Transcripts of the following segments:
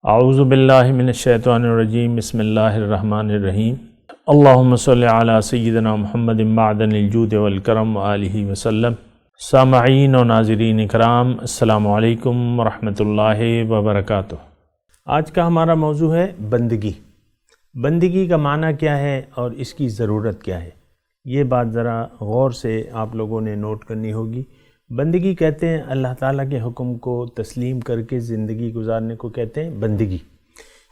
اعوذ باللہ من الشیطان الرجیم بسم اللہ الرحمن الرحیم اللہم صلی علی سیدنا محمد معدن الجود والکرم وآلہ وسلم۔ سامعین و ناظرین اکرام، السلام علیکم ورحمۃ اللہ وبرکاتہ۔ آج کا ہمارا موضوع ہے بندگی۔ بندگی کا معنی کیا ہے اور اس کی ضرورت کیا ہے، یہ بات ذرا غور سے آپ لوگوں نے نوٹ کرنی ہوگی۔ بندگی کہتے ہیں اللہ تعالیٰ کے حکم کو تسلیم کر کے زندگی گزارنے کو کہتے ہیں بندگی،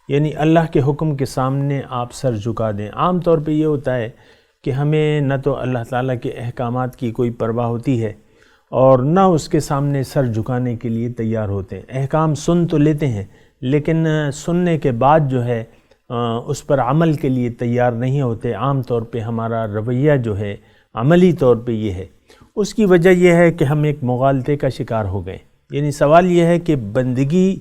یعنی اللہ کے حکم کے سامنے آپ سر جھکا دیں۔ عام طور پہ یہ ہوتا ہے کہ ہمیں نہ تو اللہ تعالیٰ کے احکامات کی کوئی پرواہ ہوتی ہے اور نہ اس کے سامنے سر جھکانے کے لیے تیار ہوتے ہیں۔ احکام سن تو لیتے ہیں لیکن سننے کے بعد جو ہے اس پر عمل کے لیے تیار نہیں ہوتے۔ عام طور پہ ہمارا رویہ جو ہے عملی طور پہ یہ ہے۔ اس کی وجہ یہ ہے کہ ہم ایک مغالطے کا شکار ہو گئے۔ یعنی سوال یہ ہے کہ بندگی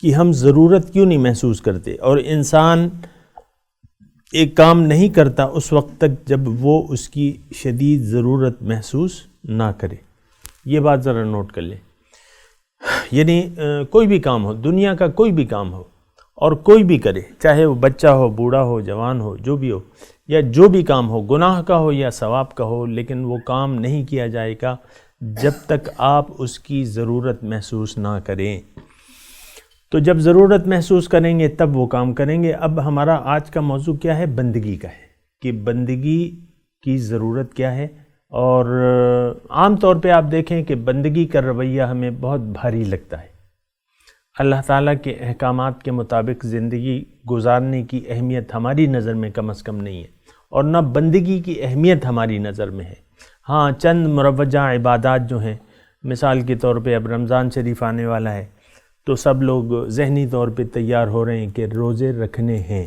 کی ہم ضرورت کیوں نہیں محسوس کرتے، اور انسان ایک کام نہیں کرتا اس وقت تک جب وہ اس کی شدید ضرورت محسوس نہ کرے۔ یہ بات ذرا نوٹ کر لیں۔ یعنی کوئی بھی کام ہو، دنیا کا کوئی بھی کام ہو اور کوئی بھی کرے، چاہے وہ بچہ ہو، بوڑھا ہو، جوان ہو، جو بھی ہو، یا جو بھی کام ہو، گناہ کا ہو یا ثواب کا ہو، لیکن وہ کام نہیں کیا جائے گا جب تک آپ اس کی ضرورت محسوس نہ کریں۔ تو جب ضرورت محسوس کریں گے تب وہ کام کریں گے۔ اب ہمارا آج کا موضوع کیا ہے؟ بندگی کا ہے کہ بندگی کی ضرورت کیا ہے۔ اور عام طور پہ آپ دیکھیں کہ بندگی کا رویہ ہمیں بہت بھاری لگتا ہے۔ اللہ تعالیٰ کے احکامات کے مطابق زندگی گزارنے کی اہمیت ہماری نظر میں کم از کم نہیں ہے، اور نہ بندگی کی اہمیت ہماری نظر میں ہے۔ ہاں، چند مروجہ عبادات جو ہیں، مثال کے طور پہ اب رمضان شریف آنے والا ہے تو سب لوگ ذہنی طور پہ تیار ہو رہے ہیں کہ روزے رکھنے ہیں،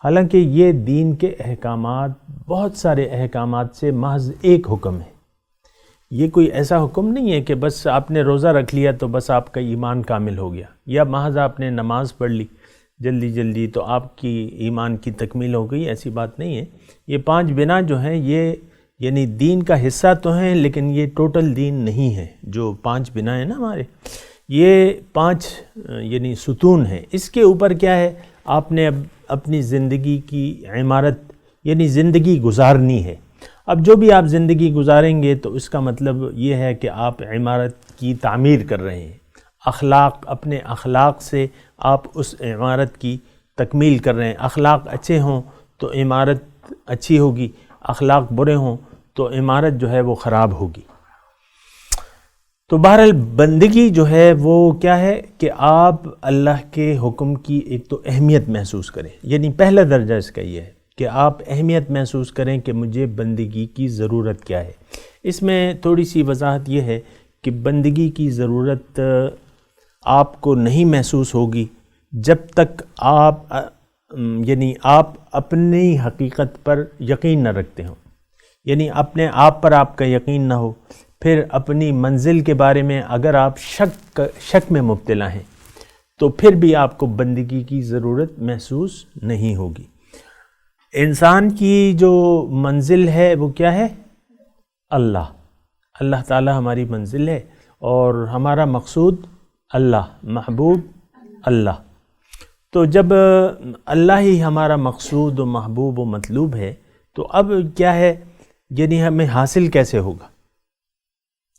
حالانکہ یہ دین کے احکامات بہت سارے احکامات سے محض ایک حکم ہے۔ یہ کوئی ایسا حکم نہیں ہے کہ بس آپ نے روزہ رکھ لیا تو بس آپ کا ایمان کامل ہو گیا، یا محض آپ نے نماز پڑھ لی جلدی تو آپ کی ایمان کی تکمیل ہو گئی، ایسی بات نہیں ہے۔ یہ 5 بنا جو ہیں یہ یعنی دین کا حصہ تو ہیں، لیکن یہ ٹوٹل دین نہیں ہے۔ جو 5 بنا ہیں نا ہمارے، یہ 5 یعنی ستون ہیں۔ اس کے اوپر کیا ہے؟ آپ نے اب اپنی زندگی کی عمارت یعنی زندگی گزارنی ہے۔ اب جو بھی آپ زندگی گزاریں گے تو اس کا مطلب یہ ہے کہ آپ عمارت کی تعمیر کر رہے ہیں۔ اپنے اخلاق سے آپ اس عمارت کی تکمیل کر رہے ہیں۔ اخلاق اچھے ہوں تو عمارت اچھی ہوگی، اخلاق برے ہوں تو عمارت جو ہے وہ خراب ہوگی۔ تو بہرحال بندگی جو ہے وہ کیا ہے کہ آپ اللہ کے حکم کی ایک تو اہمیت محسوس کریں، یعنی پہلا درجہ اس کا یہ ہے کہ آپ اہمیت محسوس کریں کہ مجھے بندگی کی ضرورت کیا ہے۔ اس میں تھوڑی سی وضاحت یہ ہے کہ بندگی کی ضرورت آپ کو نہیں محسوس ہوگی جب تک آپ اپنی حقیقت پر یقین نہ رکھتے ہوں، یعنی اپنے آپ پر آپ کا یقین نہ ہو۔ پھر اپنی منزل کے بارے میں اگر آپ شک میں مبتلا ہیں تو پھر بھی آپ کو بندگی کی ضرورت محسوس نہیں ہوگی۔ انسان کی جو منزل ہے وہ کیا ہے؟ اللہ تعالیٰ ہماری منزل ہے، اور ہمارا مقصود اللہ، محبوب اللہ۔ تو جب اللہ ہی ہمارا مقصود و محبوب و مطلوب ہے تو اب کیا ہے، یعنی ہمیں حاصل کیسے ہوگا؟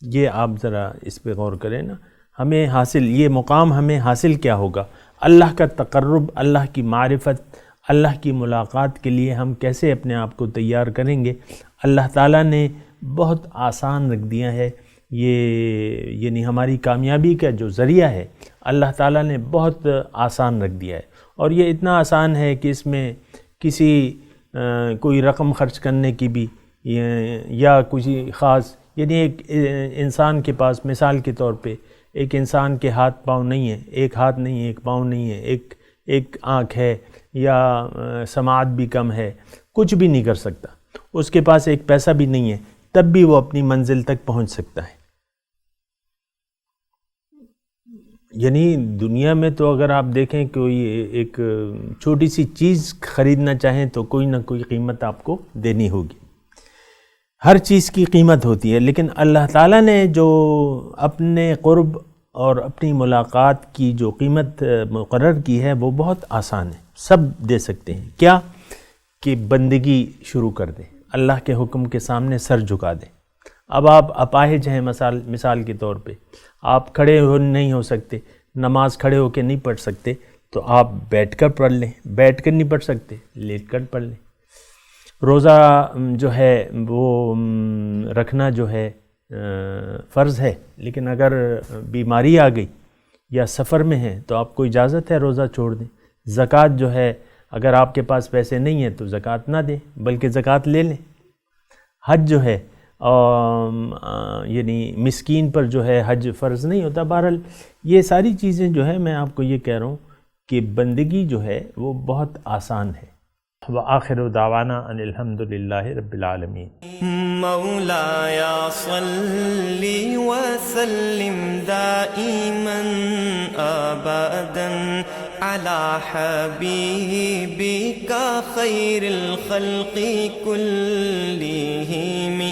یہ آپ ذرا اس پہ غور کریں نا۔ ہمیں حاصل، یہ مقام ہمیں حاصل کیا ہوگا؟ اللہ کا تقرب، اللہ کی معرفت، اللہ کی ملاقات کے لیے ہم کیسے اپنے آپ کو تیار کریں گے؟ اللہ تعالیٰ نے بہت آسان رکھ دیا ہے یہ، یعنی ہماری کامیابی کا جو ذریعہ ہے اللہ تعالیٰ نے بہت آسان رکھ دیا ہے، اور یہ اتنا آسان ہے کہ اس میں کسی کوئی رقم خرچ کرنے کی بھی یا کسی خاص، یعنی ایک انسان کے پاس مثال کے طور پہ ایک انسان کے ہاتھ پاؤں نہیں ہے، ایک ہاتھ نہیں ہے، ایک پاؤں نہیں ہے، ایک آنکھ ہے، یا سماعت بھی کم ہے، کچھ بھی نہیں کر سکتا، اس کے پاس ایک پیسہ بھی نہیں ہے، تب بھی وہ اپنی منزل تک پہنچ سکتا ہے۔ یعنی دنیا میں تو اگر آپ دیکھیں کوئی ایک چھوٹی سی چیز خریدنا چاہیں تو کوئی نہ کوئی قیمت آپ کو دینی ہوگی، ہر چیز کی قیمت ہوتی ہے، لیکن اللہ تعالیٰ نے جو اپنے قرب اور اپنی ملاقات کی جو قیمت مقرر کی ہے وہ بہت آسان ہے، سب دے سکتے ہیں۔ کیا کہ بندگی شروع کر دیں، اللہ کے حکم کے سامنے سر جھکا دیں۔ اب آپ اپاہج ہیں، مثال کے طور پہ آپ کھڑے نہیں ہو سکتے، نماز کھڑے ہو کے نہیں پڑھ سکتے، تو آپ بیٹھ کر پڑھ لیں، بیٹھ کر نہیں پڑھ سکتے لیٹ کر پڑھ لیں۔ روزہ جو ہے وہ رکھنا جو ہے فرض ہے، لیکن اگر بیماری آ گئی یا سفر میں ہے تو آپ کو اجازت ہے روزہ چھوڑ دیں۔ زکوٰۃ جو ہے اگر آپ کے پاس پیسے نہیں ہیں تو زکوٰۃ نہ دیں بلکہ زکوٰۃ لے لیں۔ حج جو ہے یعنی مسکین پر جو ہے حج فرض نہیں ہوتا۔ بہرحال یہ ساری چیزیں جو ہے میں آپ کو یہ کہہ رہا ہوں کہ بندگی جو ہے وہ بہت آسان ہے۔ وآخر دعوانا ان الحمد للہ رب العالمین۔ مولاي صل وسلم دائما ابدا على حبيبك خير الخلق كلهم